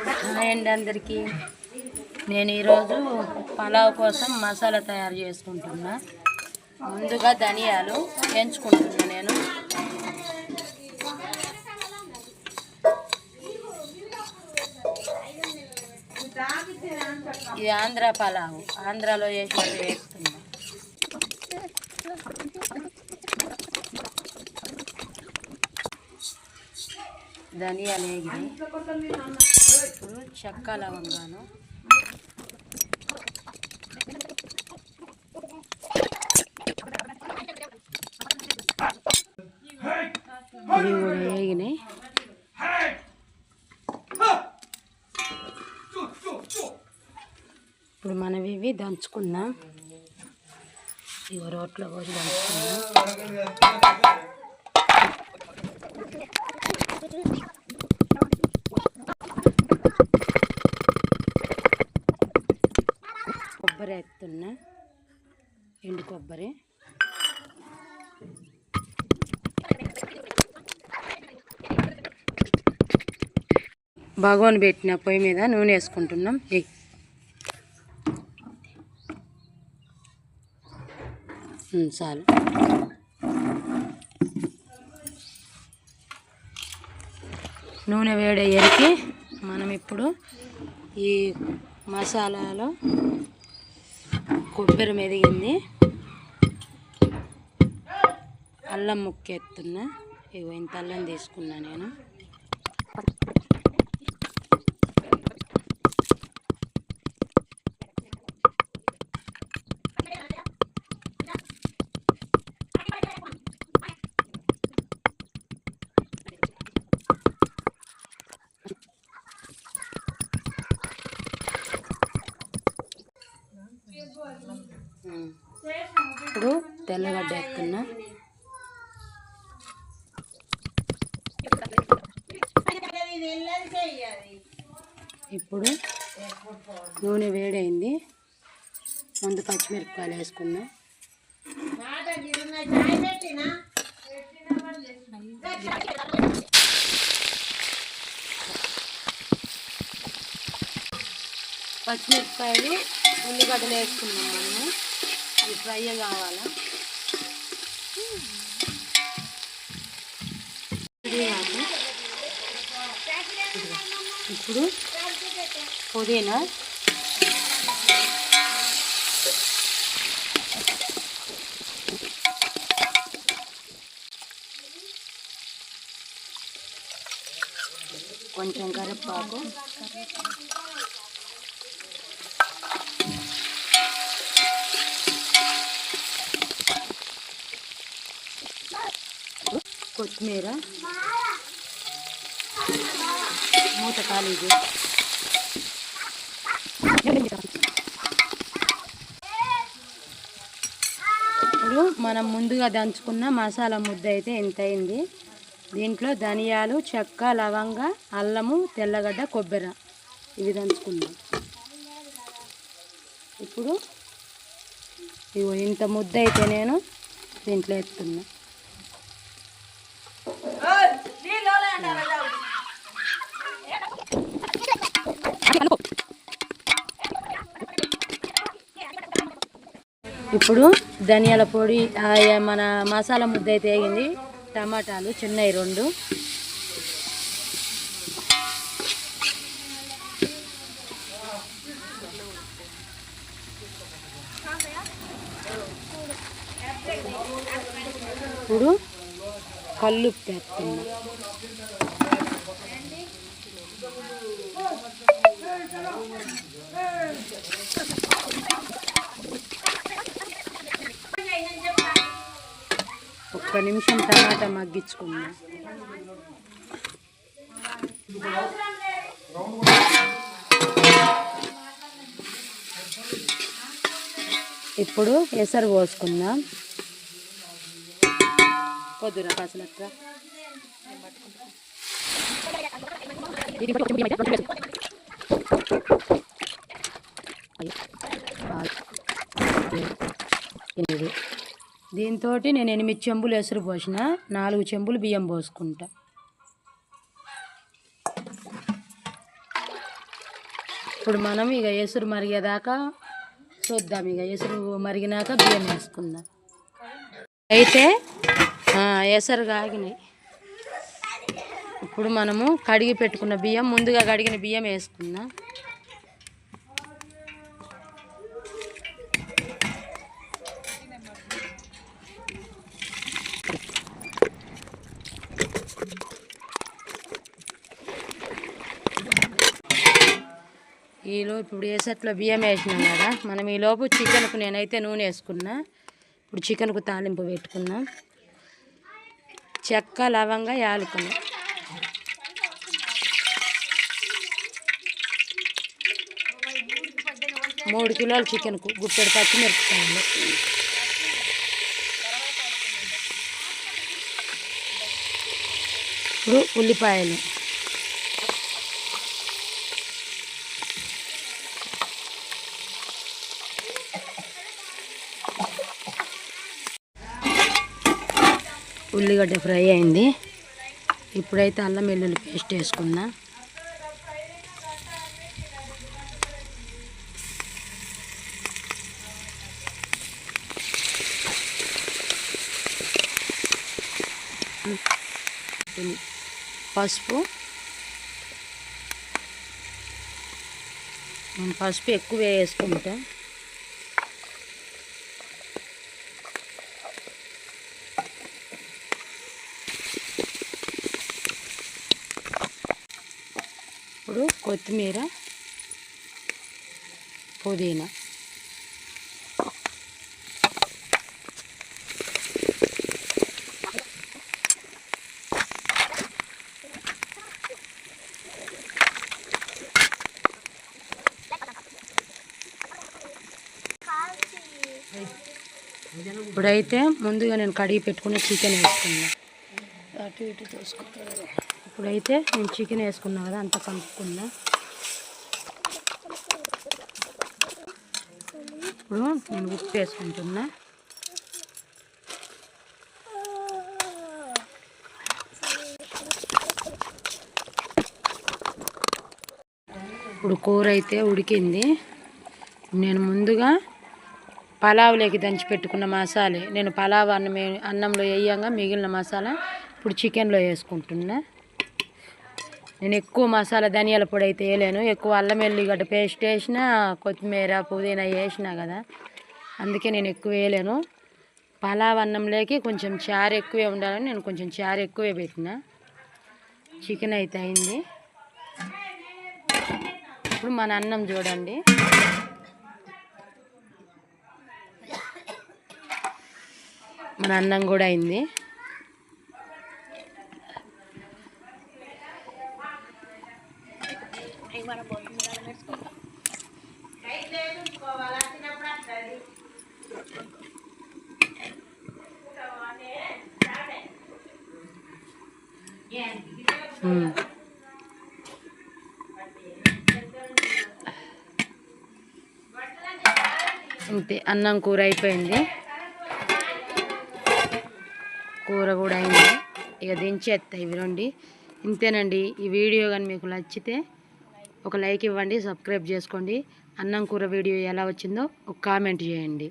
Hi అండి అందరికీ. నేను ఈరోజు పలావ్ కోసం మసాలా తయారు చేసుకుంటున్నా. ముందుగా ధనియాలు వేయించుకుంటున్నా. నేను ఇది ఆంధ్ర పలావ్, ఆంధ్రాలో చేసినట్టు వేస్తున్నా. ధనియాలు వేగినాయి. ఇప్పుడు చెక్క లవంగాలు, ఇవి కూడా వేగినాయి. ఇప్పుడు మనం ఇవి దంచుకుందాం. ఇవి రోట్లో పోసి దంచుకుందాం. కొబ్బరి వేస్తున్నా, ఎండు కొబ్బరి. భగవాన్ పెట్టిన పొయ్యి మీద నూనె వేసుకుంటున్నాం. చాలు. నూనె వేడయ్యేకి మనం ఇప్పుడు ఈ మసాలాలో కొబ్బరి మెదిగింది, అల్లం ముక్క ఎత్తున్నా. ఇగో ఇంత అల్లం తీసుకున్నా నేను. ఇప్పుడు తెల్లగడ్డ వేస్తున్నా. ఇప్పుడు నూనె వేడైంది. ముందు పచ్చిమిరపకాయలు వేసుకున్నా. పచ్చిమిరపకాయలు ఉల్లిగడ్డలు వేసుకున్నాం. మనము అది ఫ్రై కావాలా. ఇప్పుడు పుదీనా, కొంచెం కరివేపాకు, కొత్తిమీర, మూత ఖాళీది. ఇప్పుడు మనం ముందుగా దంచుకున్న మసాలా ముద్ద అయితే ఇంత అయింది. దీంట్లో ధనియాలు, చెక్క, లవంగ, అల్లము, తెల్లగడ్డ, కొబ్బరి ఇవి దంచుకుందాం. ఇప్పుడు ఇగో ఇంత ముద్ద అయితే నేను దీంట్లో ఎత్తున్నా. ఇప్పుడు ధనియాల పొడి, మన మసాలా ముద్ద అయితే వేగింది. టమాటాలు చిన్నవి 2, ఇప్పుడు కల్లుప్పు వేస్తున్నా. ఒక్క నిమిషం టమాటా మగ్గించుకున్నా. ఇప్పుడు ఎసరు పోసుకుందాం. కొద్దిరా కాసలట్రా. దీంతో నేను 8 చెంబులు ఎసురు పోసిన, 4 చెంబులు బియ్యం పోసుకుంటా. ఇప్పుడు మనం ఇక ఎసురు మరిగేదాకా చూద్దాం. ఇక ఎసురు మరిగినాక బియ్యం వేసుకుందాం. అయితే ఎసరు కాగినాయి. ఇప్పుడు మనము కడిగి పెట్టుకున్న బియ్యం, ముందుగా కడిగిన బియ్యం వేసుకుందాం. ఈలోపు ఇప్పుడు ఎసట్లో బియ్యం వేసినాం కదా, మనం ఈలోపు చికెన్కు నేనైతే నూనె వేసుకున్నా. ఇప్పుడు చికెన్కు తాలింపు పెట్టుకున్నాం. చెక్క, లవంగ, యాలకులు, 3 కిలోల చికెన్కు గుప్పెడు పచ్చిమిరపకాయలు, ఇప్పుడు ఉల్లిపాయలు, ఉల్లిగడ్డ ఫ్రై అయింది. ఇప్పుడైతే అల్లం వెల్లుల్లి పేస్ట్ వేసుకున్నా. పసుపు, నేను పసుపు ఎక్కువ వేసుకుంటా. ఇప్పుడు కొత్తిమీర, పుదీనా, ఇప్పుడైతే ముందుగా నేను కడిగి పెట్టుకున్న చికెన్ వేసుకున్నా. అటు ఇటు చూసుకుంటాను. ఇప్పుడైతే నేను చికెన్ వేసుకున్నా కదా, అంతా కలుపుకున్నా. ఇప్పుడు నేను ఉప్పు వేసుకుంటున్నా. ఇప్పుడు కూర అయితే ఉడికింది. నేను ముందుగా పలావులోకి దంచి పెట్టుకున్న మసాలా, నేను పలావ్ అన్నంలో వేయంగా మిగిలిన మసాలా ఇప్పుడు చికెన్లో వేసుకుంటున్నా. నేను ఎక్కువ మసాలా ధనియాల పొడి అయితే వేయలేను, ఎక్కువ అల్లం వెల్లిగడ్డ పేస్ట్ వేసిన, కొత్తిమీర, పుదీనా వేసినా కదా, అందుకే నేను ఎక్కువ వేయలేను. పలావ్ అన్నంలోకి కొంచెం చారు ఎక్కువే ఉండాలని నేను కొంచెం చారు ఎక్కువే పెట్టిన. చికెన్ అయితే అయింది. ఇప్పుడు మన అన్నం చూడండి. మన అన్నం కూడా అయింది. అంతే, అన్నం కూర అయిపోయింది. కూర కూడా అయింది. ఇక దించేస్తాయి ఇవి రండి. ఇంతేనండి. ఈ వీడియో కానీ మీకు నచ్చితే ఒక లైక్ ఇవ్వండి, సబ్స్క్రైబ్ చేసుకోండి. అన్నం కూర వీడియో ఎలా వచ్చిందో ఒక కామెంట్ చేయండి.